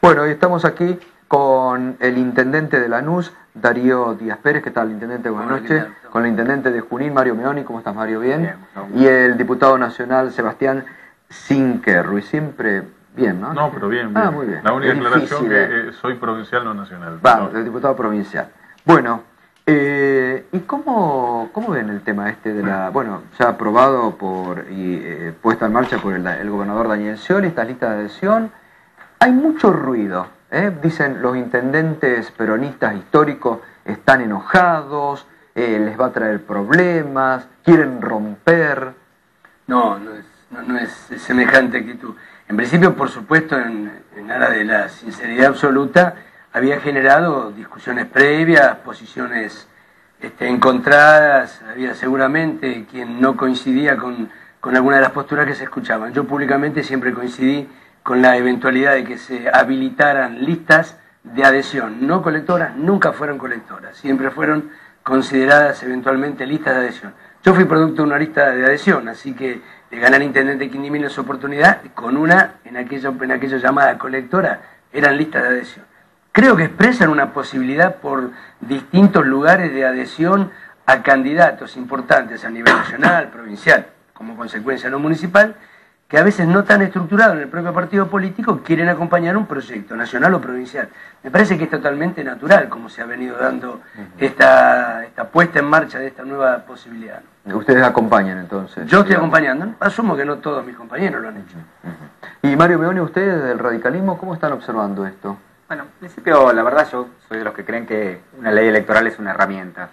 Bueno, hoy estamos aquí con el intendente de Lanús, Darío Díaz Pérez. ¿Qué tal, intendente? Buenas noches. Con el intendente de Junín, Mario Meoni. ¿Cómo estás, Mario? ¿Bien? Bien. Y el diputado nacional, Sebastián Sinquerruy. Siempre bien, ¿no? No, pero bien. Ah, muy bien. La única es aclaración difícil, que soy provincial, no nacional. Va, el diputado provincial. Bueno, ¿y cómo ven el tema este de la... Bueno, ya aprobado y puesta en marcha por el gobernador Daniel Scioli, estas listas de adhesión? Hay mucho ruido, ¿eh? Dicen los intendentes peronistas históricos están enojados, les va a traer problemas, quieren romper. No es semejante actitud. En principio, por supuesto, en aras de la sinceridad absoluta, había generado discusiones previas, posiciones encontradas, había seguramente quien no coincidía con alguna de las posturas que se escuchaban. Yo públicamente siempre coincidí con la eventualidad de que se habilitaran listas de adhesión, no colectoras, nunca fueron colectoras, siempre fueron consideradas eventualmente listas de adhesión. Yo fui producto de una lista de adhesión, así que de ganar intendente Quindimil esa oportunidad, con una, en aquello llamada colectora, eran listas de adhesión. Creo que expresan una posibilidad por distintos lugares de adhesión a candidatos importantes a nivel nacional, provincial, como consecuencia no municipal, que a veces no tan estructurado en el propio partido político, quieren acompañar un proyecto nacional o provincial. Me parece que es totalmente natural como se ha venido dando esta puesta en marcha de esta nueva posibilidad. ¿Ustedes acompañan entonces? Yo estoy acompañando, asumo que no todos mis compañeros lo han hecho. Y Mario Meoni, ustedes del radicalismo, ¿cómo están observando esto? Bueno, en principio, la verdad, yo soy de los que creen que una ley electoral es una herramienta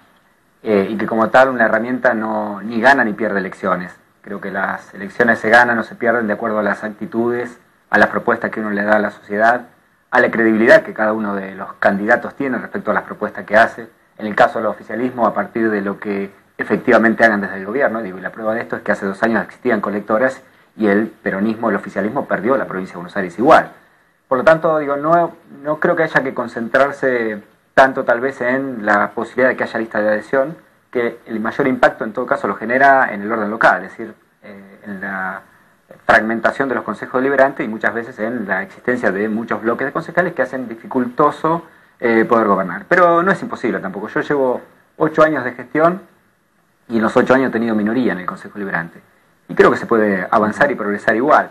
y que como tal una herramienta ni gana ni pierde elecciones. Creo que las elecciones se ganan o se pierden de acuerdo a las actitudes, a las propuestas que uno le da a la sociedad, a la credibilidad que cada uno de los candidatos tiene respecto a las propuestas que hace. En el caso del oficialismo, a partir de lo que efectivamente hagan desde el gobierno. Digo, y la prueba de esto es que hace 2 años existían colectoras y el peronismo, el oficialismo, perdió la provincia de Buenos Aires igual. Por lo tanto, digo, no creo que haya que concentrarse tanto tal vez en la posibilidad de que haya lista de adhesión, que el mayor impacto en todo caso lo genera en el orden local, es decir, en la fragmentación de los consejos deliberantes y muchas veces en la existencia de muchos bloques de concejales que hacen dificultoso poder gobernar. Pero no es imposible tampoco. Yo llevo 8 años de gestión y en los 8 años he tenido minoría en el Consejo Deliberante. Y creo que se puede avanzar y progresar igual.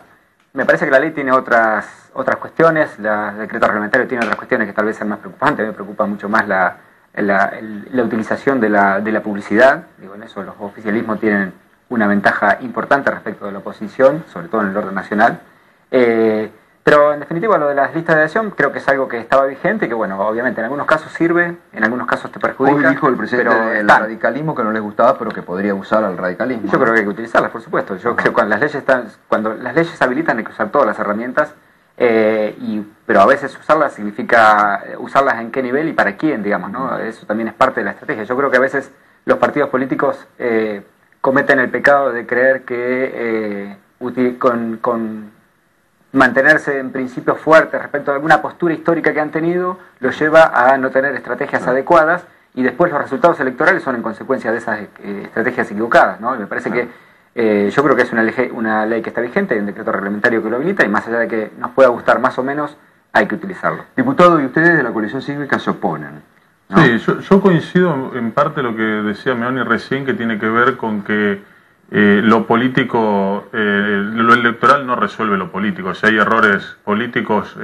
Me parece que la ley tiene otras cuestiones, el decreto reglamentario tiene otras cuestiones que tal vez sean más preocupantes. Me preocupa mucho más la utilización de la publicidad. Digo, en eso los oficialismos tienen una ventaja importante respecto de la oposición, sobre todo en el orden nacional. Pero en definitiva lo de las listas de adhesión creo que es algo que estaba vigente y que bueno, obviamente en algunos casos sirve, en algunos casos te perjudica. Hoy dijo el presidente del radicalismo que no les gustaba, pero que podría usar al radicalismo. Yo creo que hay que utilizarlas, por supuesto. Yo creo que cuando las leyes habilitan hay que usar todas las herramientas, pero a veces usarlas significa usarlas en qué nivel y para quién, digamos, ¿no? Eso también es parte de la estrategia. Yo creo que a veces los partidos políticos cometen el pecado de creer que con mantenerse en principios fuertes respecto a alguna postura histórica que han tenido, los lleva a no tener estrategias adecuadas y después los resultados electorales son en consecuencia de esas estrategias equivocadas, ¿no? Y me parece que yo creo que es una ley que está vigente, hay un decreto reglamentario que lo habilita y más allá de que nos pueda gustar más o menos, hay que utilizarlo. Diputado, y ustedes de la coalición cívica se oponen, ¿no? Sí, yo coincido en parte lo que decía Meoni recién, que tiene que ver con que lo político, lo electoral no resuelve lo político. Si hay errores políticos,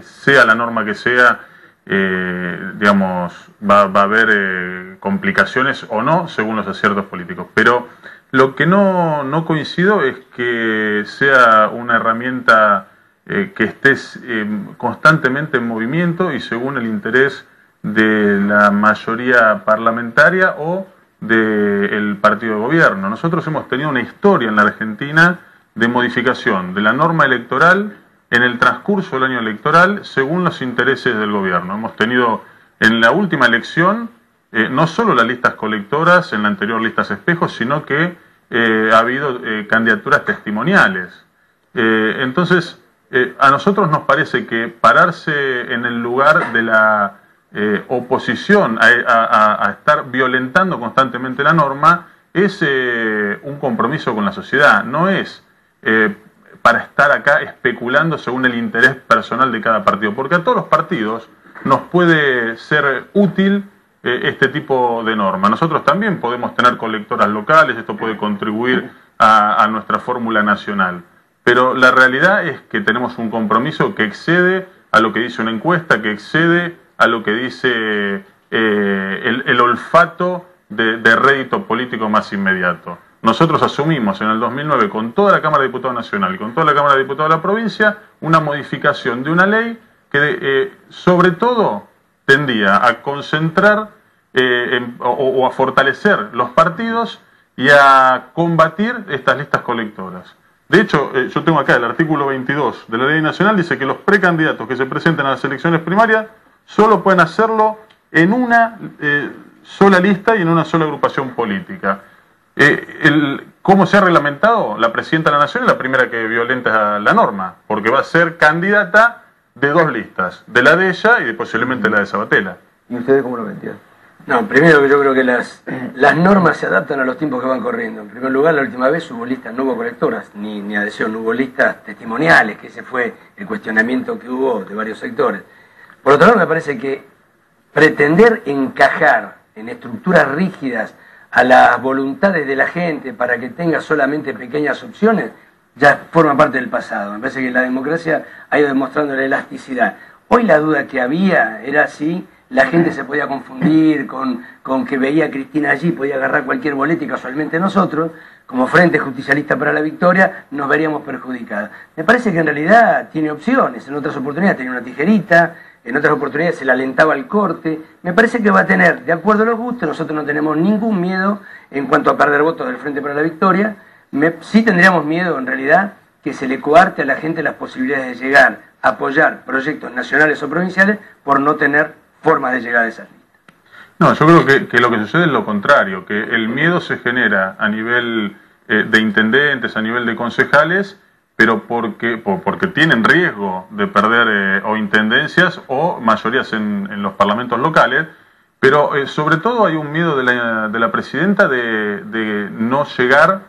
sea la norma que sea, digamos, va a haber complicaciones o no según los aciertos políticos. Pero lo que no coincido es que sea una herramienta que esté constantemente en movimiento y según el interés de la mayoría parlamentaria o del partido de gobierno. Nosotros hemos tenido una historia en la Argentina de modificación de la norma electoral en el transcurso del año electoral según los intereses del gobierno. Hemos tenido en la última elección no solo las listas colectoras, en la anterior listas espejos, sino que ha habido candidaturas testimoniales. Entonces, a nosotros nos parece que pararse en el lugar de la oposición a estar violentando constantemente la norma es un compromiso con la sociedad, no es para estar acá especulando según el interés personal de cada partido, porque a todos los partidos nos puede ser útil este tipo de norma. Nosotros también podemos tener colectoras locales, esto puede contribuir a nuestra fórmula nacional, pero la realidad es que tenemos un compromiso que excede a lo que dice una encuesta, que excede a lo que dice el olfato de rédito político más inmediato. Nosotros asumimos en el 2009 con toda la Cámara de Diputados Nacional y con toda la Cámara de Diputados de la provincia una modificación de una ley que sobre todo tendía a concentrar o a fortalecer los partidos y a combatir estas listas colectoras. De hecho, yo tengo acá el artículo 22 de la Ley Nacional, dice que los precandidatos que se presenten a las elecciones primarias solo pueden hacerlo en una sola lista y en una sola agrupación política. ¿Cómo se ha reglamentado? La Presidenta de la Nación es la primera que violenta la norma, porque va a ser candidata de dos listas, de la de ella y posiblemente la de Sabatella. ¿Y ustedes cómo lo ven? No, primero que yo creo que las normas se adaptan a los tiempos que van corriendo. En primer lugar, la última vez hubo listas, no hubo colectoras, ni adhesión, no hubo listas testimoniales, que ese fue el cuestionamiento que hubo de varios sectores. Por otro lado, me parece que pretender encajar en estructuras rígidas a las voluntades de la gente para que tenga solamente pequeñas opciones, ya forma parte del pasado. Me parece que la democracia ha ido demostrando la elasticidad. Hoy la duda que había era si la gente se podía confundir con que veía a Cristina allí, podía agarrar cualquier boleta y casualmente nosotros, como Frente Justicialista para la Victoria, nos veríamos perjudicados. Me parece que en realidad tiene opciones. En otras oportunidades tenía una tijerita, en otras oportunidades se le alentaba el corte. Me parece que va a tener, de acuerdo a los gustos, nosotros no tenemos ningún miedo en cuanto a perder votos del Frente para la Victoria. Sí tendríamos miedo, en realidad, que se le coarte a la gente las posibilidades de llegar a apoyar proyectos nacionales o provinciales por no tener forma de llegar a esas listas. No, yo creo que lo que sucede es lo contrario, que el miedo se genera a nivel de intendentes, a nivel de concejales, pero porque tienen riesgo de perder o intendencias o mayorías en los parlamentos locales, pero sobre todo hay un miedo de la presidenta de no llegar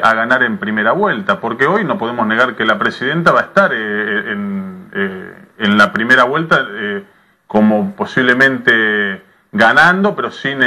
a ganar en primera vuelta, porque hoy no podemos negar que la presidenta va a estar en la primera vuelta como posiblemente ganando, pero sin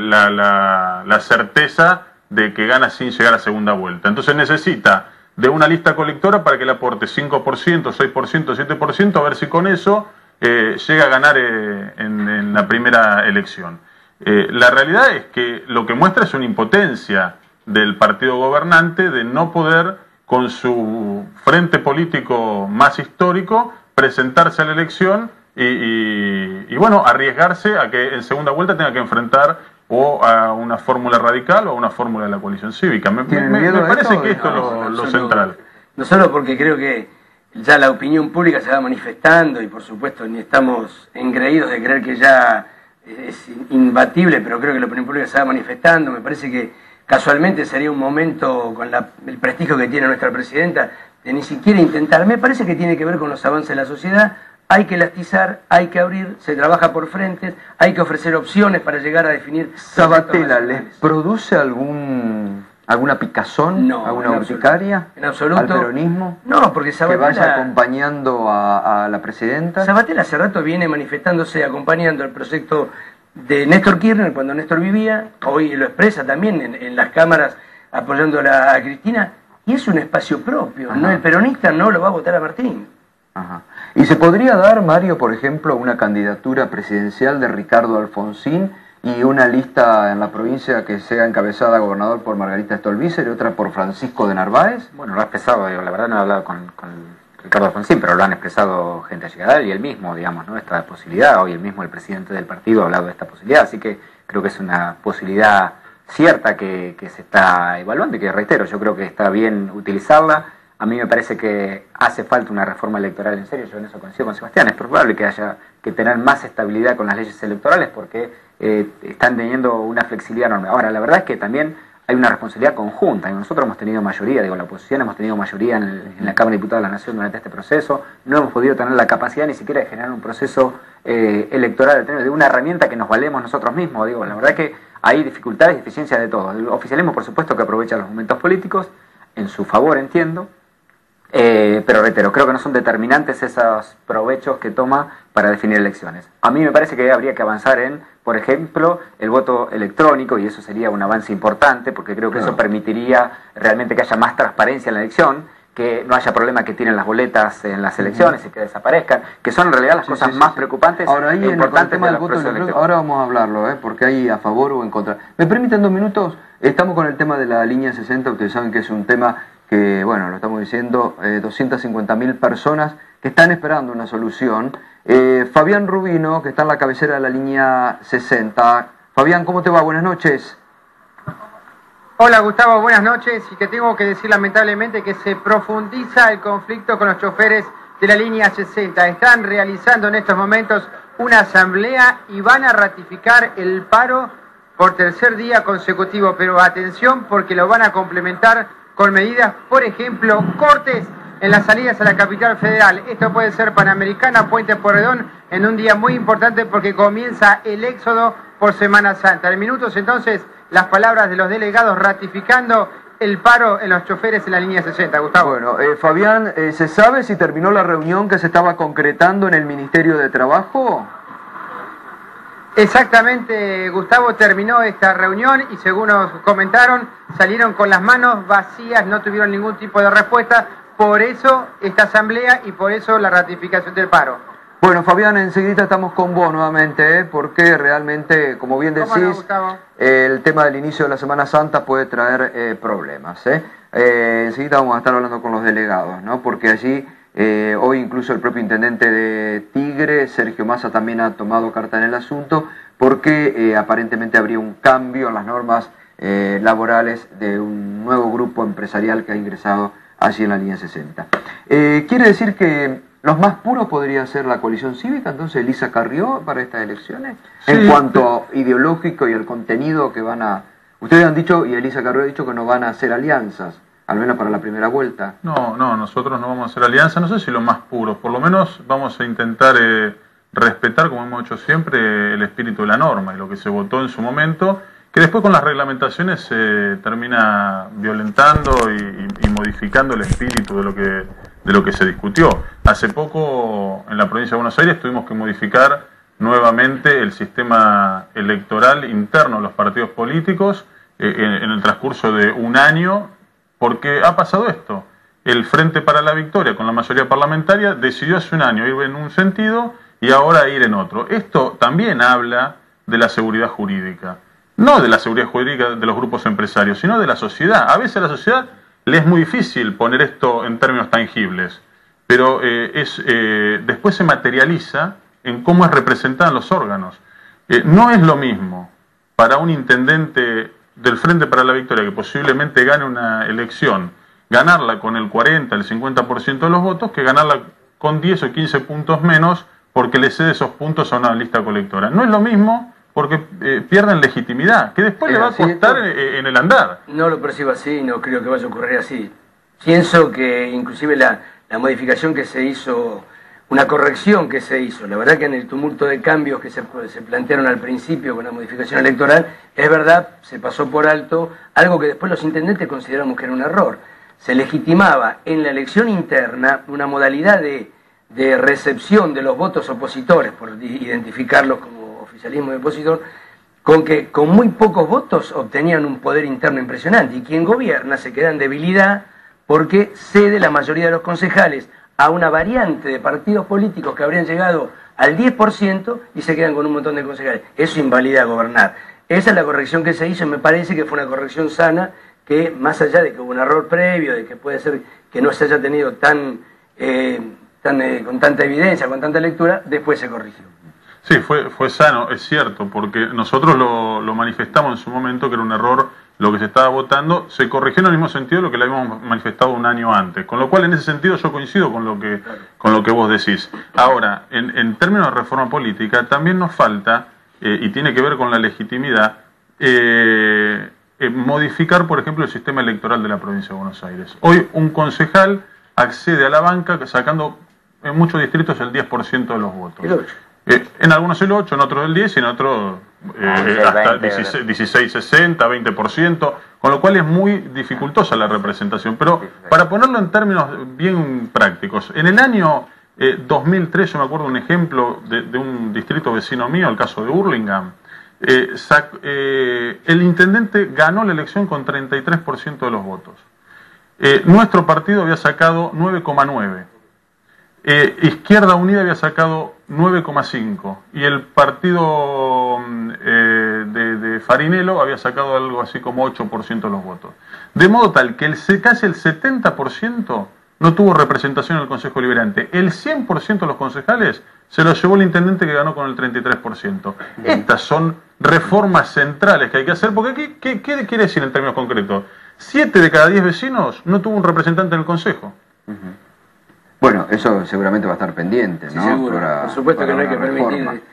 la certeza de que gana sin llegar a segunda vuelta. Entonces necesita de una lista colectora para que le aporte 5%, 6%, 7%, a ver si con eso llega a ganar en la primera elección. La realidad es que lo que muestra es una impotencia del partido gobernante de no poder, con su frente político más histórico, presentarse a la elección y bueno, arriesgarse a que en segunda vuelta tenga que enfrentar o a una fórmula radical o a una fórmula de la coalición cívica. Me parece que esto es lo central. No solo porque creo que ya la opinión pública se va manifestando y por supuesto ni estamos engreídos de creer que ya es imbatible, pero creo que la opinión pública se va manifestando. Me parece que casualmente sería un momento con el prestigio que tiene nuestra presidenta de ni siquiera intentar. Me parece que tiene que ver con los avances de la sociedad. Hay que elastizar, hay que abrir, se trabaja por frentes, hay que ofrecer opciones para llegar a definir. ¿Sabatella les produce alguna picazón, no, alguna urticaria en absoluto, al peronismo? No, porque Sabatella, que vaya acompañando a la presidenta. Sabatella hace rato viene manifestándose, acompañando el proyecto de Néstor Kirchner cuando Néstor vivía, hoy lo expresa también en las cámaras apoyando a Cristina, y es un espacio propio. No, el peronista no lo va a votar a Martín. Ajá. ¿Y se podría dar, Mario, por ejemplo, una candidatura presidencial de Ricardo Alfonsín y una lista en la provincia que sea encabezada gobernador por Margarita Stolbizer y otra por Francisco de Narváez? Bueno, lo ha expresado, la verdad no he hablado con Ricardo Alfonsín, pero lo han expresado gente allegada y él mismo, digamos, ¿no? Esta posibilidad, hoy el mismo el presidente del partido ha hablado de esta posibilidad, así que creo que es una posibilidad cierta que se está evaluando y que, reitero, yo creo que está bien utilizarla. A mí me parece que hace falta una reforma electoral en serio, yo en eso coincido con Sebastián. Es probable que haya que tener más estabilidad con las leyes electorales porque están teniendo una flexibilidad enorme. Ahora, la verdad es que también hay una responsabilidad conjunta. Nosotros hemos tenido mayoría, la oposición hemos tenido mayoría en la Cámara de Diputados de la Nación durante este proceso. No hemos podido tener la capacidad ni siquiera de generar un proceso electoral, de una herramienta que nos valemos nosotros mismos. La verdad es que hay dificultades y deficiencias de todo. El oficialismo, por supuesto, que aprovecha los momentos políticos en su favor, entiendo. Pero reitero, creo que no son determinantes esos provechos que toma para definir elecciones. A mí me parece que habría que avanzar en, por ejemplo, el voto electrónico, y eso sería un avance importante, porque creo que eso permitiría realmente que haya más transparencia en la elección, que no haya problema que tienen las boletas en las elecciones y que desaparezcan, que son en realidad las cosas más preocupantes ahora, ahí e importantes tema del voto electrónico, ahora vamos a hablarlo, porque hay a favor o en contra. ¿Me permiten 2 minutos? Estamos con el tema de la línea 60, ustedes saben que es un tema que, bueno, lo estamos diciendo, 250.000 personas que están esperando una solución. Fabián Rubino, que está en la cabecera de la línea 60. Fabián, ¿cómo te va? Buenas noches. Hola Gustavo, buenas noches. Y que tengo que decir lamentablemente que se profundiza el conflicto con los choferes de la línea 60. Están realizando en estos momentos una asamblea y van a ratificar el paro por 3er día consecutivo. Pero atención, porque lo van a complementar con medidas, por ejemplo, cortes en las salidas a la capital federal. Esto puede ser Panamericana, Puente Porredón, en un día muy importante porque comienza el éxodo por Semana Santa. En minutos entonces, las palabras de los delegados ratificando el paro en los choferes en la línea 60. Gustavo. Bueno, Fabián, ¿se sabe si terminó la reunión que se estaba concretando en el Ministerio de Trabajo? Exactamente, Gustavo, terminó esta reunión y según nos comentaron, salieron con las manos vacías, no tuvieron ningún tipo de respuesta, por eso esta asamblea y por eso la ratificación del paro. Bueno, Fabián, enseguida estamos con vos nuevamente, porque realmente, como bien decís, el tema del inicio de la Semana Santa puede traer problemas. Enseguida vamos a estar hablando con los delegados, ¿no? Porque allí, hoy incluso el propio intendente de Tigre, Sergio Massa, también ha tomado carta en el asunto, porque aparentemente habría un cambio en las normas laborales de un nuevo grupo empresarial que ha ingresado allí en la línea 60. ¿Quiere decir que los más puros podría ser la coalición cívica, entonces Elisa Carrió, para estas elecciones? Sí, en cuanto ideológico y el contenido que van a... Ustedes han dicho, y Elisa Carrió ha dicho, que no van a hacer alianzas, al menos para la primera vuelta. No, nosotros no vamos a hacer alianzas, no sé si los más puros, por lo menos vamos a intentar respetar, como hemos hecho siempre, el espíritu de la norma y lo que se votó en su momento, que después con las reglamentaciones se termina violentando y modificando el espíritu de lo que se discutió. Hace poco en la provincia de Buenos Aires tuvimos que modificar nuevamente el sistema electoral interno de los partidos políticos en el transcurso de un año, porque ha pasado esto. El Frente para la Victoria, con la mayoría parlamentaria, decidió hace un año ir en un sentido y ahora ir en otro. Esto también habla de la seguridad jurídica. No de la seguridad jurídica de los grupos empresarios, sino de la sociedad. A veces a la sociedad le es muy difícil poner esto en términos tangibles, pero después se materializa en cómo es representada en los órganos. No es lo mismo para un intendente del Frente para la Victoria que posiblemente gane una elección, ganarla con el 40, el 50% de los votos, que ganarla con 10 o 15 puntos menos porque le cede esos puntos a una lista colectora. No es lo mismo porque pierden legitimidad, que después le va a costar en el andar. No lo percibo así, no creo que vaya a ocurrir así. Pienso que inclusive la modificación que se hizo, una corrección que se hizo, la verdad que en el tumulto de cambios que se plantearon al principio con la modificación electoral, es verdad, se pasó por alto algo que después los intendentes consideramos que era un error. Se legitimaba en la elección interna una modalidad de recepción de los votos opositores, por identificarlos como oficialismo de opositor, con que con muy pocos votos obtenían un poder interno impresionante, y quien gobierna se queda en debilidad porque cede la mayoría de los concejales a una variante de partidos políticos que habrían llegado al 10% y se quedan con un montón de concejales. Eso invalida gobernar. Esa es la corrección que se hizo y me parece que fue una corrección sana, que más allá de que hubo un error previo, de que puede ser que no se haya tenido con tanta evidencia, con tanta lectura, después se corrigió. Sí, fue sano, es cierto, porque nosotros lo manifestamos en su momento que era un error lo que se estaba votando, se corrigió en el mismo sentido de lo que le habíamos manifestado un año antes, con lo cual en ese sentido yo coincido con lo que vos decís. Ahora, en términos de reforma política, también nos falta, y tiene que ver con la legitimidad, modificar, por ejemplo, el sistema electoral de la provincia de Buenos Aires. Hoy un concejal accede a la banca sacando en muchos distritos el 10% de los votos. En algunos el 8, en otros el 10 y en otros hasta 16,60, 20%, con lo cual es muy dificultosa la representación. Pero para ponerlo en términos bien prácticos, en el año 2003, yo me acuerdo un ejemplo de un distrito vecino mío, el caso de Hurlingham. El intendente ganó la elección con 33% de los votos. Nuestro partido había sacado 9,9%. Izquierda Unida había sacado 9,5% y el partido de Farinello había sacado algo así como 8% de los votos. De modo tal que casi el 70% no tuvo representación en el Consejo Deliberante. El 100% de los concejales se lo llevó el intendente, que ganó con el 33%. Estas son reformas centrales que hay que hacer, porque aquí, ¿qué quiere decir en términos concretos? 7 de cada 10 vecinos no tuvo un representante en el Consejo. Bueno, eso seguramente va a estar pendiente, ¿no? Sí, seguro. Por supuesto que no hay que permitir.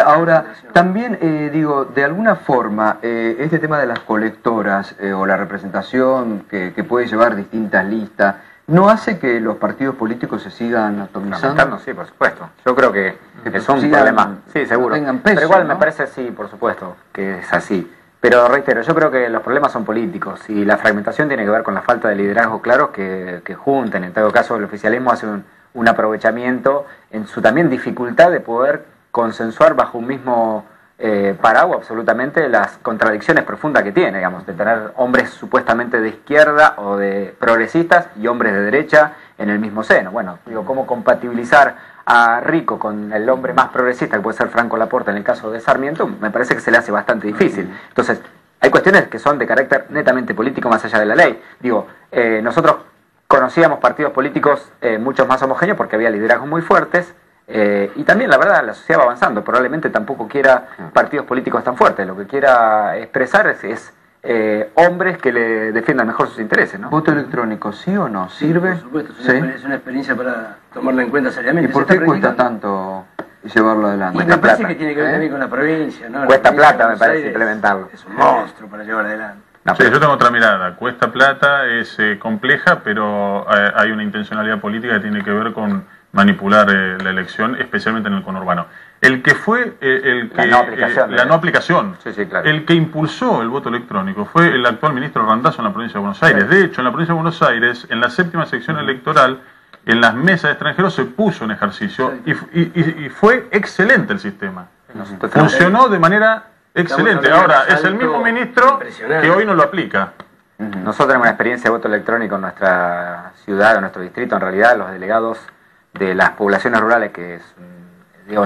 Ahora, también digo, de alguna forma, este tema de las colectoras o la representación que puede llevar distintas listas, ¿no hace que los partidos políticos se sigan atomizando? Sí, por supuesto. Yo creo que es un problema. Sí, seguro. Tengan peso, pero igual, ¿no? Me parece, sí, por supuesto, que es así. Pero reitero, yo creo que los problemas son políticos y la fragmentación tiene que ver con la falta de liderazgo claros que junten. En todo caso, el oficialismo hace un aprovechamiento en su también dificultad de poder consensuar bajo un mismo paraguas absolutamente las contradicciones profundas que tiene, digamos, de tener hombres supuestamente de izquierda o de progresistas y hombres de derecha en el mismo seno. Bueno, digo, ¿cómo compatibilizar a Rico con el hombre más progresista, que puede ser Franco Laporta en el caso de Sarmiento? Me parece que se le hace bastante difícil. Entonces, hay cuestiones que son de carácter netamente político más allá de la ley. Digo, nosotros conocíamos partidos políticos mucho más homogéneos porque había liderazgos muy fuertes, y también, la verdad, la sociedad va avanzando. Probablemente tampoco quiera partidos políticos tan fuertes. Lo que quiera expresar es hombres que le defiendan mejor sus intereses, ¿no? ¿Voto electrónico sí o no? ¿Sirve? Por supuesto, ¿Sí? Es una experiencia para tomarla en cuenta seriamente. ¿Y por qué cuesta tanto llevarlo adelante? Y me parece que tiene que ver también con la provincia, ¿no? Cuesta La provincia plata, de me Buenos parece, Aires implementarlo. Es un monstruo para llevar adelante. No, Sí, yo tengo otra mirada. Cuesta plata, es compleja, pero hay una intencionalidad política que tiene que ver con manipular la elección, especialmente en el conurbano. El que fue La no aplicación. la no aplicación, Sí, claro. el que impulsó el voto electrónico fue el actual ministro Randazzo en la provincia de Buenos Aires. De hecho, en la provincia de Buenos Aires, en la 7ª sección electoral, en las mesas de extranjeros se puso un ejercicio y fue excelente el sistema. Funcionó de manera excelente. Ahora, es el mismo ministro que hoy no lo aplica. Nosotros tenemos una experiencia de voto electrónico en nuestra ciudad, en nuestro distrito. En realidad, los delegados de las poblaciones rurales, que es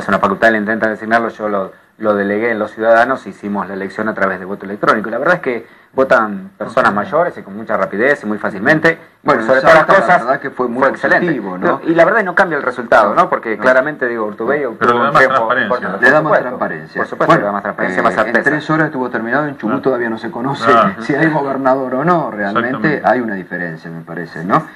una facultad, le intentan designarlo, yo lo delegué en los ciudadanos, hicimos la elección a través de voto electrónico. Y la verdad es que votan personas mayores y con mucha rapidez y muy fácilmente. Bueno, sobre todas las la cosas, verdad que fue muy excelente. positivo, ¿no? Y la verdad no cambia el resultado, ¿no? Porque claramente, digo, Urtubey Pero le da más transparencia. Le da más transparencia. Por supuesto, le da más transparencia, más en certeza. 3 horas estuvo terminado, en Chubut todavía no se conoce si hay gobernador o no. Realmente Exactamente. hay una diferencia, me parece, ¿no?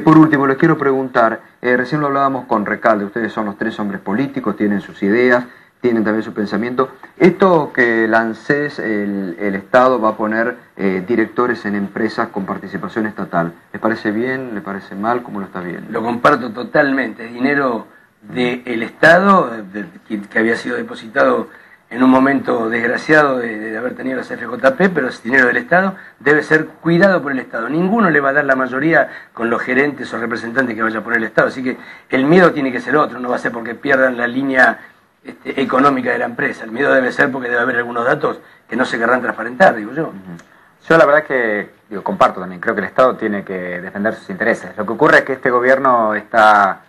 Por último, les quiero preguntar, recién lo hablábamos con Recalde, ustedes son los 3 hombres políticos, tienen sus ideas, tienen también su pensamiento. Esto que el ANSES, el Estado va a poner directores en empresas con participación estatal, ¿les parece bien? ¿Les parece mal? ¿Cómo lo está viendo? Lo comparto totalmente. Es dinero del Estado, que había sido depositado en un momento desgraciado de haber tenido las FJP, pero es dinero del Estado, debe ser cuidado por el Estado. Ninguno le va a dar la mayoría con los gerentes o representantes que vaya a poner el Estado. Así que el miedo tiene que ser otro, no va a ser porque pierdan la línea económica de la empresa. El miedo debe ser porque debe haber algunos datos que no se querrán transparentar, digo yo. Yo la verdad que comparto también, creo que el Estado tiene que defender sus intereses. Lo que ocurre es que este gobierno está,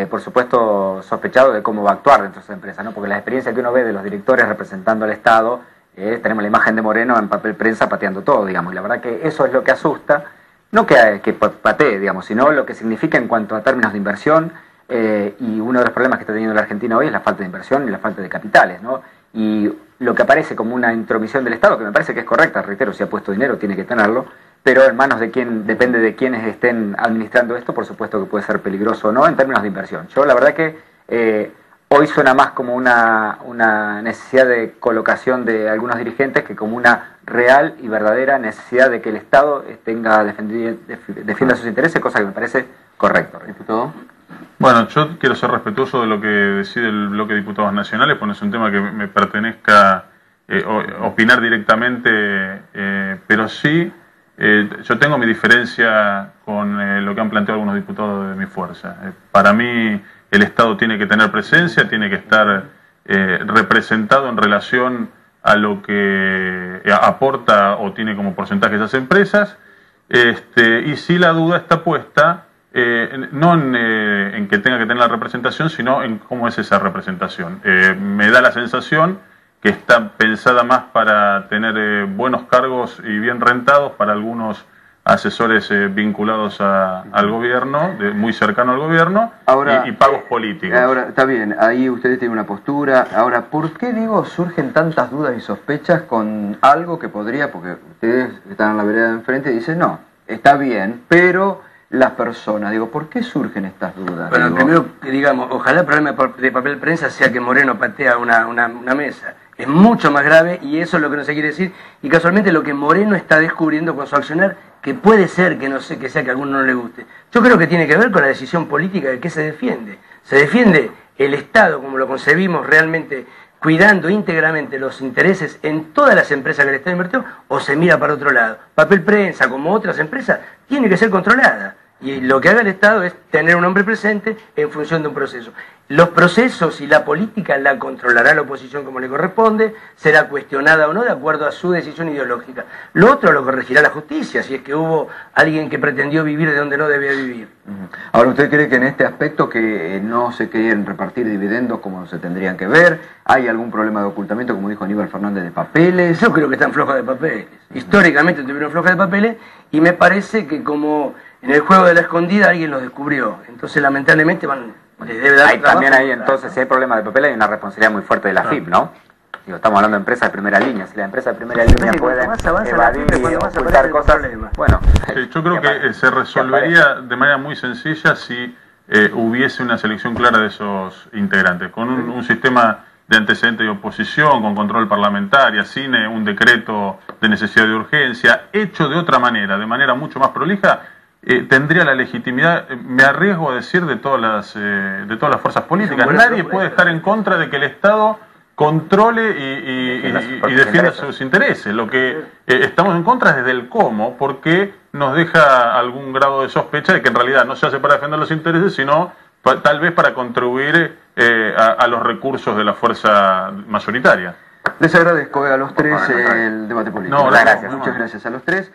por supuesto, sospechado de cómo va a actuar dentro de esa empresa, ¿no? Porque la experiencia que uno ve de los directores representando al Estado, tenemos la imagen de Moreno en papel prensa pateando todo, digamos, y la verdad que eso es lo que asusta, no que patee, digamos, sino lo que significa en cuanto a términos de inversión, y uno de los problemas que está teniendo la Argentina hoy es la falta de inversión y la falta de capitales, ¿no? Y lo que aparece como una intromisión del Estado, que me parece que es correcta, reitero, si ha puesto dinero tiene que tenerlo, pero en manos de quien depende de quienes estén administrando esto, por supuesto que puede ser peligroso o no en términos de inversión. Yo la verdad que hoy suena más como una necesidad de colocación de algunos dirigentes que como una real y verdadera necesidad de que el Estado defienda sus intereses, cosa que me parece correcto. ¿Diputado? Bueno, yo quiero ser respetuoso de lo que decide el bloque de diputados nacionales, porque no es un tema que me pertenezca opinar directamente, pero sí yo tengo mi diferencia con lo que han planteado algunos diputados de mi fuerza. Para mí el Estado tiene que tener presencia, tiene que estar representado en relación a lo que aporta o tiene como porcentaje esas empresas, y si la duda está puesta no en que tenga que tener la representación, sino en cómo es esa representación. Me da la sensación que está pensada más para tener buenos cargos y bien rentados para algunos asesores vinculados al gobierno, muy cercano al gobierno, ahora, y pagos políticos. Ahora, está bien, ahí ustedes tienen una postura. Ahora, ¿por qué, digo, surgen tantas dudas y sospechas con algo que podría, porque ustedes están en la vereda de enfrente y dicen, no, está bien, pero las personas, digo, ¿por qué surgen estas dudas? Bueno, digo, primero que digamos, ojalá el problema de papel prensa sea que Moreno patea una mesa. Es mucho más grave y eso es lo que no se quiere decir. Y casualmente lo que Moreno está descubriendo con su accionar, que puede ser que no sé, que sea que a alguno no le guste. Yo creo que tiene que ver con la decisión política de qué se defiende. Se defiende el Estado como lo concebimos realmente, cuidando íntegramente los intereses en todas las empresas que el Estado invirtió, o se mira para otro lado. Papel prensa, como otras empresas, tiene que ser controlada. Y lo que haga el Estado es tener un hombre presente en función de un proceso. Los procesos y la política la controlará la oposición como le corresponde, será cuestionada o no de acuerdo a su decisión ideológica. Lo otro lo corregirá la justicia, si es que hubo alguien que pretendió vivir de donde no debía vivir. Ahora, ¿usted cree que en este aspecto que no se quieren repartir dividendos como se tendrían que ver, hay algún problema de ocultamiento, como dijo Aníbal Fernández, de papeles? Yo creo que están flojas de papeles. Históricamente tuvieron flojas de papeles y me parece que como en el juego de la escondida alguien los descubrió. Entonces, lamentablemente, les debe dar también ahí, entonces, si hay problemas de papel, hay una responsabilidad muy fuerte de la FIP, ¿no? Digo, estamos hablando de empresas de primera línea. Si la empresa de primera línea puede evadir y ocultar cosas, bueno. Yo creo que se resolvería de manera muy sencilla si hubiese una selección clara de esos integrantes, con un sistema de antecedentes de oposición, con control parlamentario, sin un decreto de necesidad de urgencia, hecho de otra manera, de manera mucho más prolija. Tendría la legitimidad, me arriesgo a decir, de todas las fuerzas políticas. Nadie puede estar en contra de que el Estado controle y defienda sus intereses. Lo que estamos en contra es desde el cómo, porque nos deja algún grado de sospecha de que en realidad no se hace para defender los intereses, sino tal vez para contribuir a los recursos de la fuerza mayoritaria. Les agradezco a los tres el debate político. No, gracias. Muchas gracias a los tres.